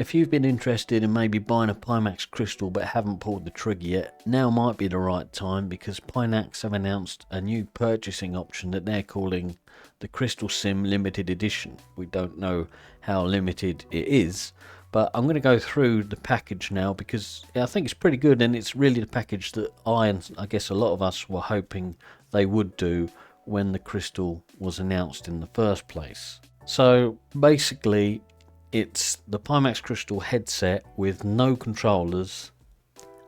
If you've been interested in maybe buying a Pimax Crystal but haven't pulled the trigger yet, now might be the right time, because Pimax have announced a new purchasing option that they're calling the Crystal Sim Limited Edition. We don't know how limited it is, but I'm going to go through the package now because I think it's pretty good, and it's really the package that I guess a lot of us were hoping they would do when the Crystal was announced in the first place. So basically, it's the Pimax Crystal headset with no controllers,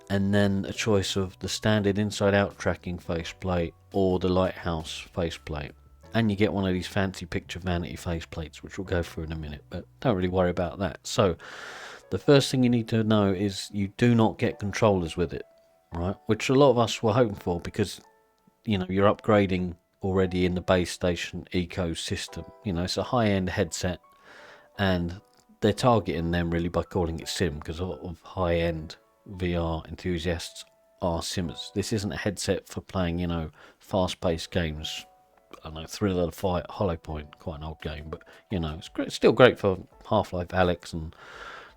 and then a choice of the standard inside-out tracking faceplate or the lighthouse faceplate. And you get one of these fancy picture vanity faceplates, which we'll go through in a minute, but don't really worry about that. So the first thing you need to know is you do not get controllers with it, right? Which a lot of us were hoping for, because you're upgrading already in the base station ecosystem. It's a high-end headset, and they're targeting them really by calling it sim, because a lot of high-end VR enthusiasts are simmers. This isn't a headset for playing, fast-paced games. I know Thriller, Fight, Hollow Point, quite an old game, but it's great, still great for Half-Life Alyx and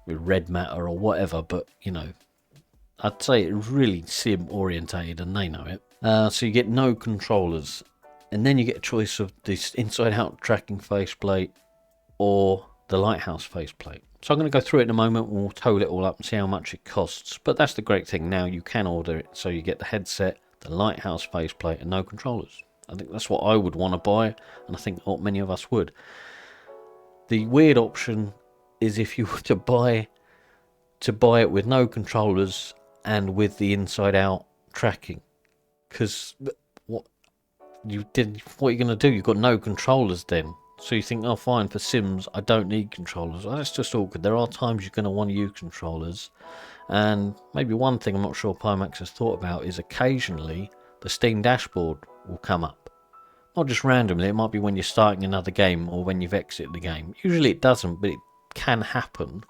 with Red Matter or whatever. But I'd say it's really sim orientated, and they know it. So you get no controllers, and then you get a choice of this inside-out tracking faceplate or the lighthouse faceplate. So I'm going to go through it in a moment, and we'll total it all up and see how much it costs. But that's the great thing, now you can order it, so you get the headset, the lighthouse faceplate, and no controllers. I think that's what I would want to buy, and I think what many of us would. The weird option is if you were to buy it with no controllers and with the inside-out tracking, because what you're going to do? You've got no controllers then. So you think, oh fine, for Sims I don't need controllers. Well, that's just awkward. There are times you're going to want to use controllers, and maybe one thing I'm not sure Pimax has thought about is occasionally the Steam dashboard will come up. Not just randomly, it might be when you're starting another game or when you've exited the game. Usually it doesn't, but it can happen.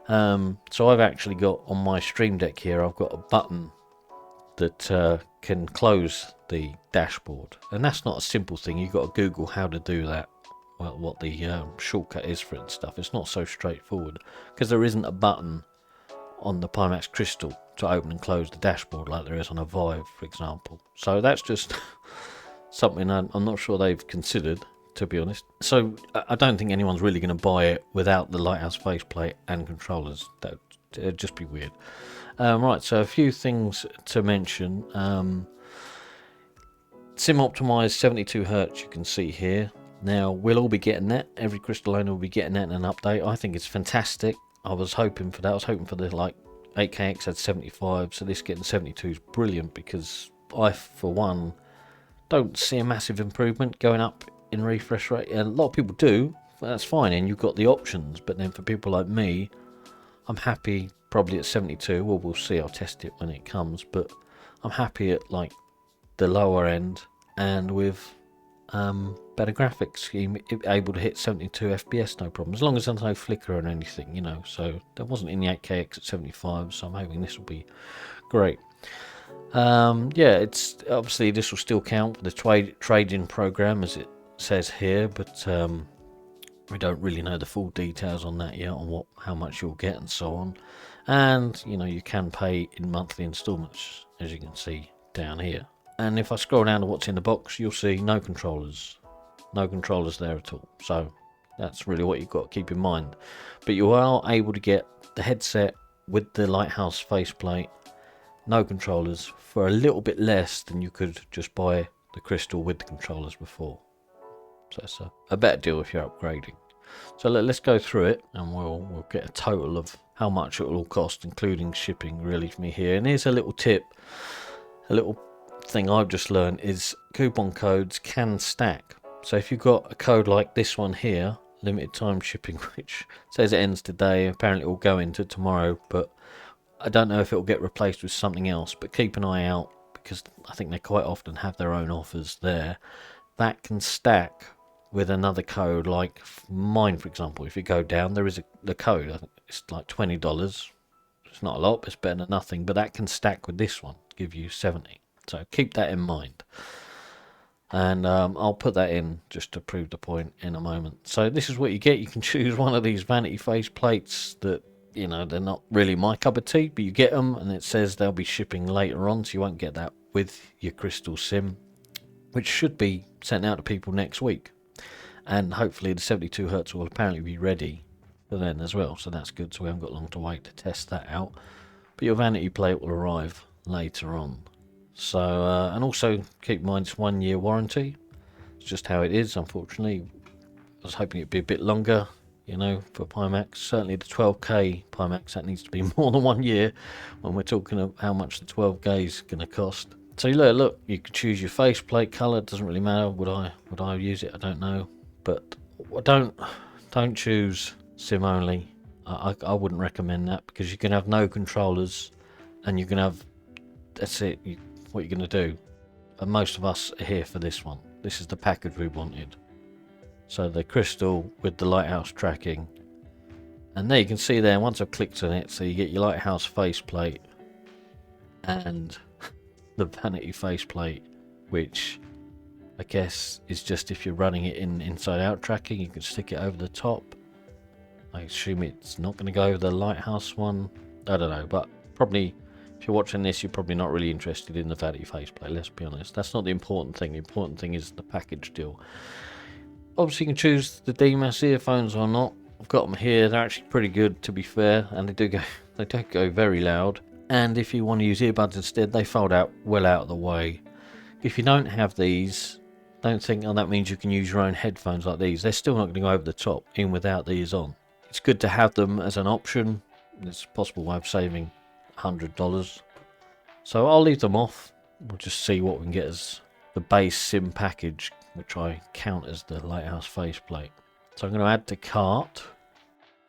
So I've actually got on my Stream Deck here, I've got a button that can close the dashboard, and that's not a simple thing. You've got to Google how to do that, well, what the shortcut is for it and stuff. It's not so straightforward, because there isn't a button on the Pimax Crystal to open and close the dashboard like there is on a Vive, for example. So that's just something I'm not sure they've considered, to be honest. So I don't think anyone's really going to buy it without the lighthouse faceplate and controllers. It'd just be weird. Right, so a few things to mention. Sim optimized 72 Hz, you can see here. Now, we'll all be getting that. Every Crystal owner will be getting that in an update. I think it's fantastic. I was hoping for that. I was hoping for the 8KX had 75, so this getting 72 is brilliant, because I, for one, don't see a massive improvement going up in refresh rate. And a lot of people do, that's fine, and you've got the options. But then for people like me, I'm happy probably at 72. Well, we'll see, I'll test it when it comes, but I'm happy at the lower end, and with better graphics scheme, able to hit 72 FPS no problem, as long as there's no flicker or anything, so there wasn't in the 8KX at 75, so I'm hoping this will be great. Yeah, it's obviously this will still count for the trade-in program, as it says here, but we don't really know the full details on that yet, on how much you'll get and so on. And you can pay in monthly installments, as you can see down here. And if I scroll down to what's in the box, you'll see no controllers there at all. So that's really what you've got to keep in mind. But you are able to get the headset with the lighthouse faceplate, no controllers, for a little bit less than you could just buy the Crystal with the controllers before. So it's a better deal if you're upgrading. So let's go through it, and we'll get a total of how much it will all cost, including shipping, really, for me here. And here's a little tip, a little thing I've just learned, is coupon codes can stack. So if you've got a code like this one here, limited time shipping, which says it ends today, apparently it will go into tomorrow, but I don't know if it will get replaced with something else. But keep an eye out, because I think they quite often have their own offers there. That can stack with another code, like mine, for example. If you go down, there is the code. I think it's like $20. It's not a lot, but it's better than nothing. But that can stack with this one, give you 70. So keep that in mind. And I'll put that in just to prove the point in a moment. So this is what you get. You can choose one of these vanity face plates that, you know, they're not really my cup of tea, but you get them, and it says they'll be shipping later on, so you won't get that with your Crystal Sim, which should be sent out to people next week. And hopefully the 72 Hertz will apparently be ready for then as well, so that's good. So we haven't got long to wait to test that out. But your vanity plate will arrive later on. So, and also keep in mind it's 1 year warranty. It's just how it is, unfortunately. I was hoping it'd be a bit longer, you know, for Pimax. Certainly the 12K Pimax, that needs to be more than 1 year when we're talking of how much the 12K is going to cost. So look, you can choose your faceplate colour. It doesn't really matter. Would I use it? I don't know. But don't choose sim only. I wouldn't recommend that, because you can have no controllers, and you can have, that's it. What you're going to do. And most of us are here for this one. This is the package we wanted. So the Crystal with the lighthouse tracking, and there you can see there, once I've clicked on it, so you get your lighthouse faceplate and the vanity faceplate, which I guess is just if you're running it in inside out tracking, you can stick it over the top. I assume it's not going to go over the lighthouse one. I don't know, but probably if you're watching this, you're probably not really interested in the vanity faceplate, let's be honest. That's not the important thing. The important thing is the package deal. Obviously, you can choose the DMAS earphones or not. I've got them here. They're actually pretty good, to be fair, and they don't go very loud. And if you want to use earbuds instead, they fold out well out of the way. If you don't have these, don't think, oh, that means you can use your own headphones like these. They're still not going to go over the top, even without these on. It's good to have them as an option. It's a possible way of saving $100. So I'll leave them off. We'll just see what we can get as the base sim package, which I count as the lighthouse faceplate. So I'm going to add to cart.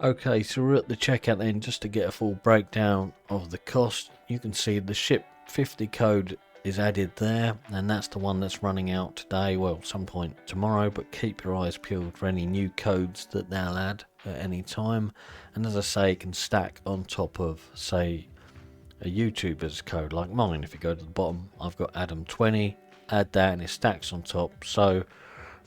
Okay, so we're at the checkout then, just to get a full breakdown of the cost. You can see the ship 50 code is added there, and that's the one that's running out today, well, some point tomorrow, but keep your eyes peeled for any new codes that they'll add at any time. And as I say, it can stack on top of, say, a YouTuber's code like mine. If you go to the bottom, I've got Adam20, add that and it stacks on top. So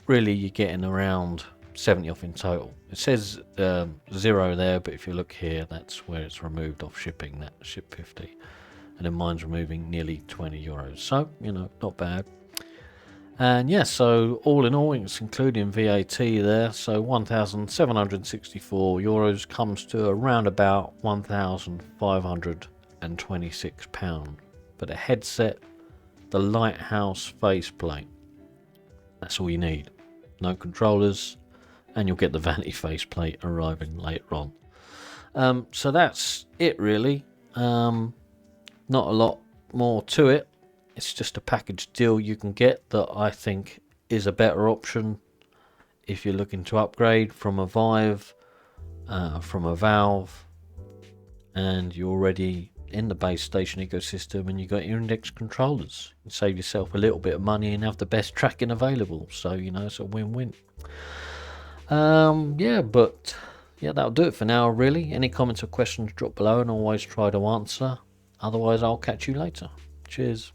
really you're getting around 70 off in total. It says 0 there, but if you look here, that's where it's removed off shipping, that ship 50. And then mine's removing nearly 20 euros. So, you know, not bad. And yeah, so all in all, it's including VAT there. So 1,764 euros comes to around about 1,526 pounds. But a headset, the lighthouse faceplate, that's all you need. No controllers, and you'll get the vanity faceplate arriving later on. So that's it really. Not a lot more to it. It's just a package deal you can get that I think is a better option if you're looking to upgrade from a Vive, from a Valve, and you're already in the base station ecosystem and you got your index controllers. You save yourself a little bit of money and have the best tracking available. So, you know, it's a win-win. Yeah, but yeah, that'll do it for now really. Any comments or questions, drop below and I'll always try to answer. Otherwise, I'll catch you later. Cheers.